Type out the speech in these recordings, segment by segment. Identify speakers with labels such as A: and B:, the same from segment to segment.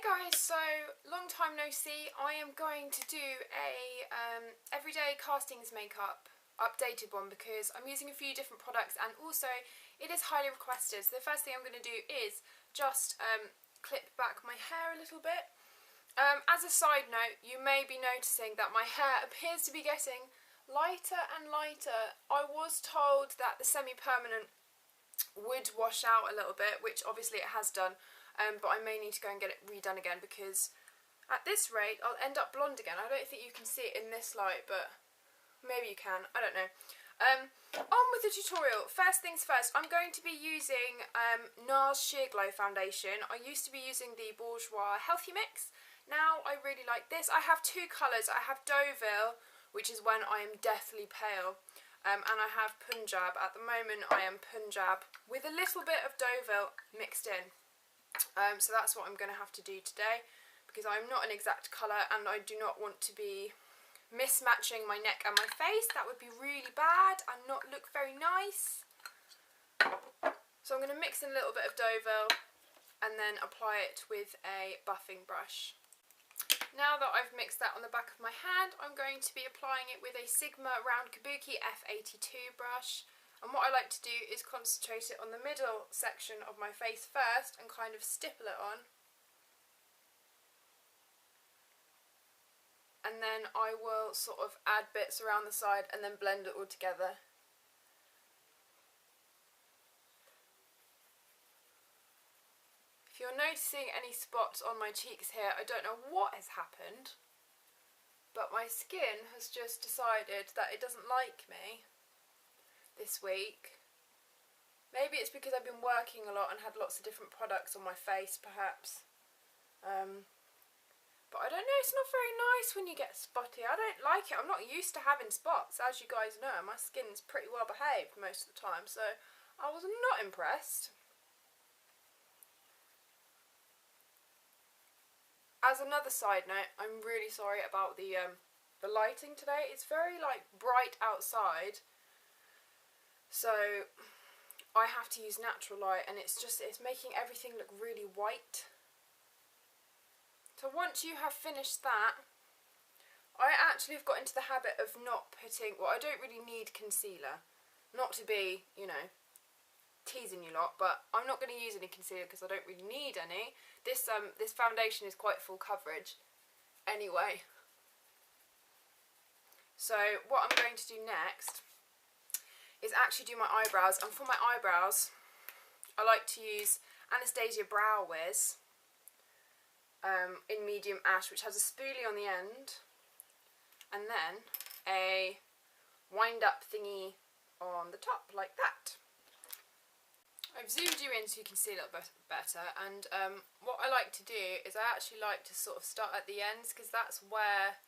A: guys, so long time no see. I am going to do a everyday castings makeup updated one because I'm using a few different products and also it is highly requested. So the first thing I'm going to do is just clip back my hair a little bit. As a side note, you may be noticing that my hair appears to be getting lighter and lighter. I was told that the semi-permanent would wash out a little bit, which obviously it has done. But I may need to go and get it redone again because at this rate I'll end up blonde again. I don't think you can see it in this light, but maybe you can. I don't know. On with the tutorial. First things first, I'm going to be using Nars Sheer Glow Foundation. I used to be using the Bourjois Healthy Mix. Now I really like this. I have two colours. I have Dauville, which is when I am deathly pale. And I have Punjab. At the moment I am Punjab with a little bit of Dauville mixed in. So that's what I'm going to have to do today because I'm not an exact colour and I do not want to be mismatching my neck and my face. That would be really bad and not look very nice. So I'm going to mix in a little bit of Dauville and then apply it with a buffing brush. Now that I've mixed that on the back of my hand, I'm going to be applying it with a Sigma Round Kabuki F82 brush. And what I like to do is concentrate it on the middle section of my face first and kind of stipple it on. And then I will sort of add bits around the side and then blend it all together. If you're noticing any spots on my cheeks here, I don't know what has happened, but my skin has just decided that it doesn't like me this week. Maybe it's because I've been working a lot and had lots of different products on my face, perhaps. But I don't know, it's not very nice when you get spotty. I don't like it. I'm not used to having spots, as you guys know. My skin's pretty well behaved most of the time, so I was not impressed. As another side note, I'm really sorry about the lighting today. It's very bright outside. So I have to use natural light and it's making everything look really white. So once you have finished that, I actually have got into the habit of not putting, well, I don't really need concealer. Not to be, you know, teasing you lot, but I'm not going to use any concealer because I don't really need any. This foundation is quite full coverage anyway. So what I'm going to do next is actually do my eyebrows, and for my eyebrows I like to use Anastasia Brow Wiz in medium ash, which has a spoolie on the end and then a wind up thingy on the top like that. I've zoomed you in so you can see a little bit better, and what I like to do is I actually like to sort of start at the ends because that's where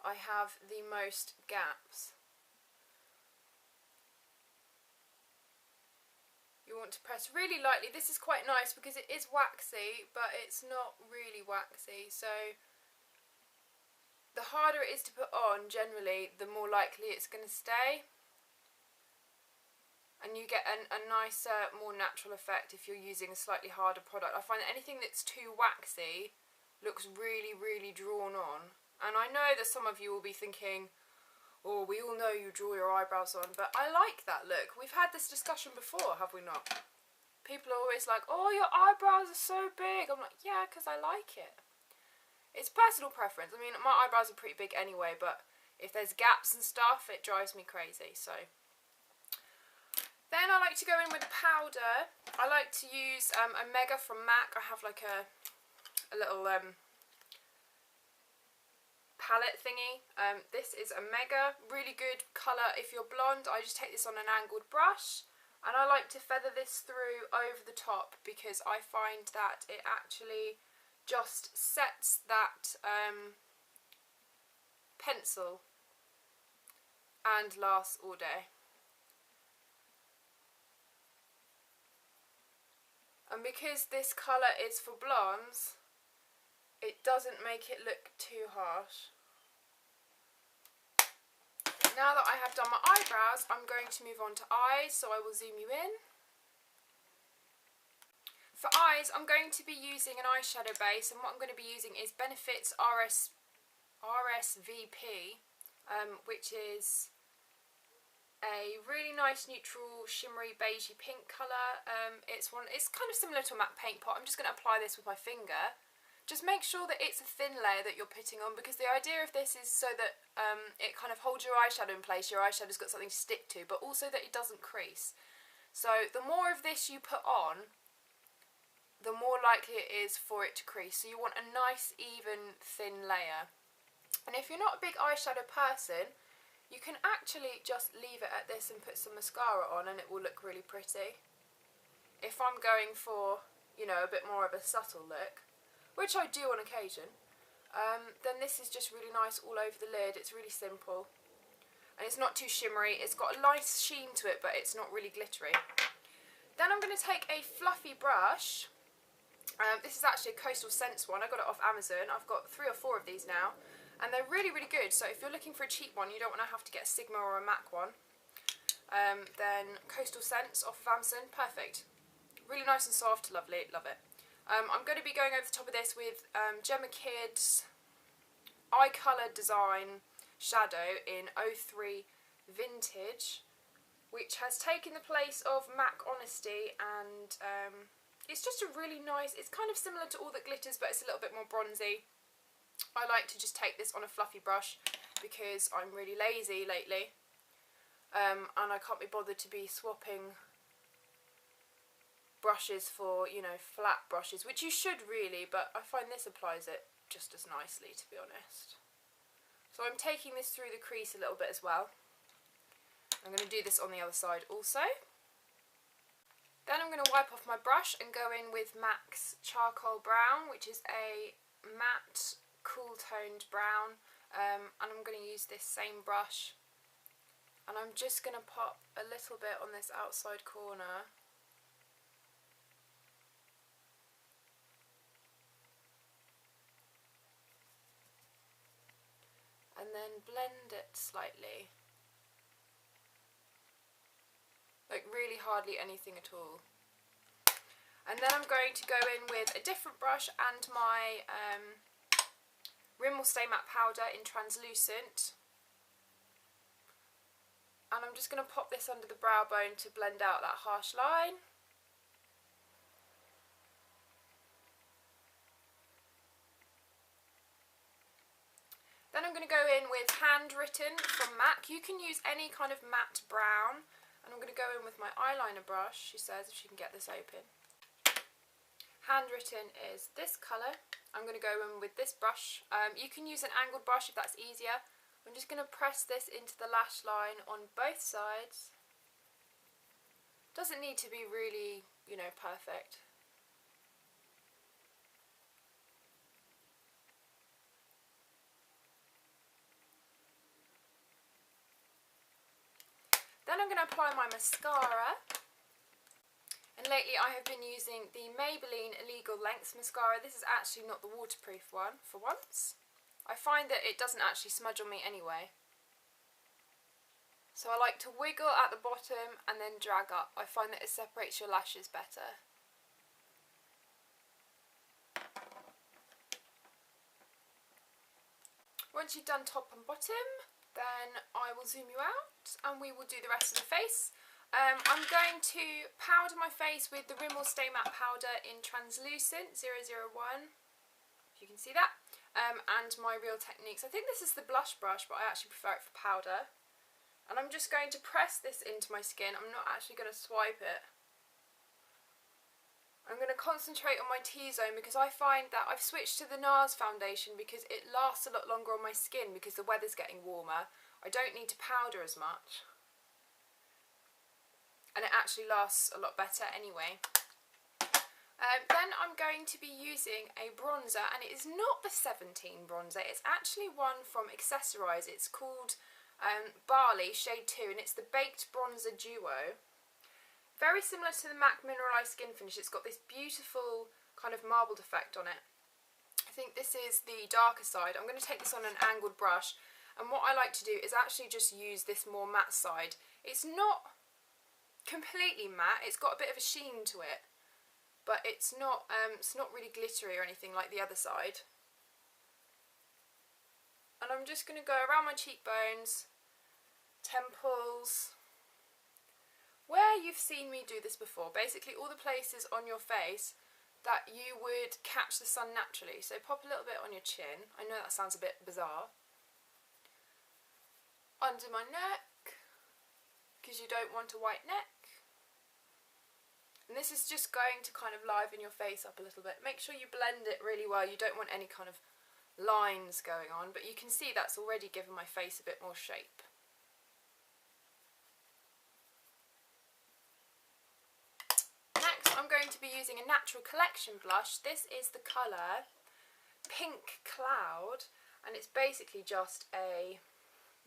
A: I have the most gaps. You want to press really lightly. This is quite nice because it is waxy, but it's not really waxy. So the harder it is to put on, generally, the more likely it's going to stay. And you get a nicer, more natural effect if you're using a slightly harder product. I find that anything that's too waxy looks really, really drawn on. And I know that some of you will be thinking, oh, we all know you draw your eyebrows on, but I like that look. We've had this discussion before, have we not? People are always like, oh, your eyebrows are so big. I'm like, yeah, because I like it. It's personal preference. I mean, my eyebrows are pretty big anyway, but if there's gaps and stuff, it drives me crazy, so. Then I like to go in with powder. I like to use a Mega from MAC. I have like a little palette thingy. This is a Mega, really good colour if you're blonde. I just take this on an angled brush and I like to feather this through over the top because I find that it actually just sets that pencil and lasts all day. And because this colour is for blondes, it doesn't make it look too harsh. Now that I have done my eyebrows, I'm going to move on to eyes, so I will zoom you in. For eyes, I'm going to be using an eyeshadow base, and what I'm going to be using is Benefit's R.S.V.P, which is a really nice neutral shimmery beigey pink colour. It's kind of similar to a matte paint pot. I'm just going to apply this with my finger. Just make sure that it's a thin layer that you're putting on, because the idea of this is so that it kind of holds your eyeshadow in place, your eyeshadow's got something to stick to, but also that it doesn't crease. So the more of this you put on, the more likely it is for it to crease. So you want a nice, even, thin layer. And if you're not a big eyeshadow person, you can actually just leave it at this and put some mascara on and it will look really pretty. If I'm going for, you know, a bit more of a subtle look, which I do on occasion, then this is just really nice all over the lid. It's really simple. And it's not too shimmery. It's got a nice sheen to it, but it's not really glittery. Then I'm going to take a fluffy brush. This is actually a Coastal Scents one. I got it off Amazon. I've got 3 or 4 of these now, and they're really, really good. So if you're looking for a cheap one, you don't want to have to get a Sigma or a MAC one, then Coastal Scents off of Amazon, perfect. Really nice and soft, lovely, love it. I'm going to be going over the top of this with Jemma Kids Eye Colour Design Shadow in 03 Vintage, which has taken the place of MAC Honesty, and it's just a really nice, it's kind of similar to All That Glitters, but it's a little bit more bronzy. I like to just take this on a fluffy brush because I'm really lazy lately, and I can't be bothered to be swapping brushes for, you know, flat brushes, which you should really, but I find this applies it just as nicely, to be honest. So I'm taking this through the crease a little bit as well. I'm going to do this on the other side also. Then I'm going to wipe off my brush and go in with MAC's Charcoal Brown, which is a matte, cool-toned brown. And I'm going to use this same brush. And I'm just going to pop a little bit on this outside corner. And then blend it slightly. Like really hardly anything at all. And then I'm going to go in with a different brush and my Rimmel Stay Matte Powder in Translucent. And I'm just going to pop this under the brow bone to blend out that harsh line. Then I'm going to go in with Handwritten from MAC. You can use any kind of matte brown. And I'm going to go in with my eyeliner brush, she says, if she can get this open. Handwritten is this colour. I'm going to go in with this brush. You can use an angled brush if that's easier. I'm just going to press this into the lash line on both sides. Doesn't need to be really, you know, perfect. Then I'm going to apply my mascara, and lately I have been using the Maybelline Illegal Lengths mascara. This is actually not the waterproof one, for once. I find that it doesn't actually smudge on me anyway. So I like to wiggle at the bottom and then drag up. I find that it separates your lashes better. Once you've done top and bottom, then I will zoom you out and we will do the rest of the face. I'm going to powder my face with the Rimmel Stay Matte Powder in Translucent 001, if you can see that, and my Real Techniques. I think this is the blush brush, but I actually prefer it for powder. And I'm just going to press this into my skin. I'm not actually going to swipe it. I'm going to concentrate on my T-zone because I find that I've switched to the Nars foundation because it lasts a lot longer on my skin because the weather's getting warmer. I don't need to powder as much. And it actually lasts a lot better anyway. Then I'm going to be using a bronzer, and it is not the 17 bronzer. It's actually one from Accessorize. It's called Bali Shade 2, and it's the Baked Bronzer Duo. Very similar to the MAC Mineralized Skin Finish. It's got this beautiful kind of marbled effect on it. I think this is the darker side. I'm going to take this on an angled brush, and what I like to do is actually just use this more matte side. It's not completely matte, it's got a bit of a sheen to it, but it's not really glittery or anything like the other side. And I'm just going to go around my cheekbones, temples, where you've seen me do this before. Basically all the places on your face that you would catch the sun naturally. So pop a little bit on your chin. I know that sounds a bit bizarre. Under my neck, because you don't want a white neck. And this is just going to kind of liven your face up a little bit. Make sure you blend it really well. You don't want any kind of lines going on, but you can see that's already given my face a bit more shape. Next, I'm going to be using a Natural Collection blush. This is the colour Pink Cloud, and it's basically just a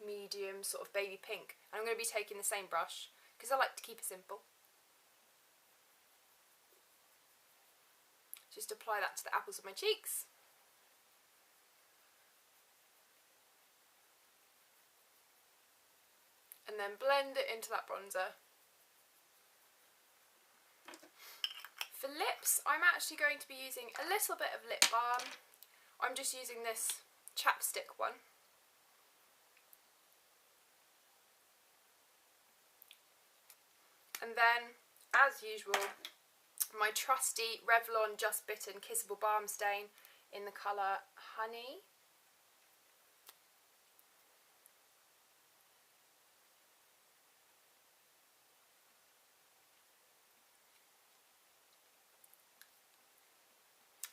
A: medium sort of baby pink. And I'm going to be taking the same brush because I like to keep it simple. Just apply that to the apples of my cheeks. And then blend it into that bronzer. For lips, I'm actually going to be using a little bit of lip balm. I'm just using this chapstick one. And then, as usual, my trusty Revlon Just Bitten Kissable Balm Stain in the colour Honey.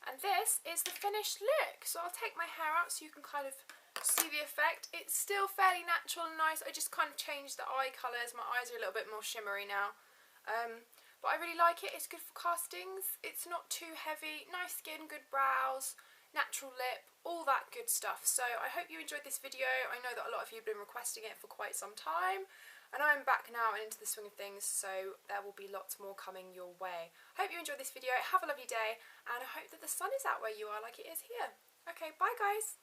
A: And this is the finished look. So I'll take my hair out so you can kind of see the effect. It's still fairly natural and nice. I just kind of changed the eye colours. My eyes are a little bit more shimmery now. But I really like it. It's good for castings. It's not too heavy. Nice skin, good brows, natural lip, all that good stuff. So I hope you enjoyed this video. I know that a lot of you have been requesting it for quite some time. And I'm back now and into the swing of things, so there will be lots more coming your way. Hope you enjoyed this video. Have a lovely day, and I hope that the sun is out where you are like it is here. Okay, bye guys.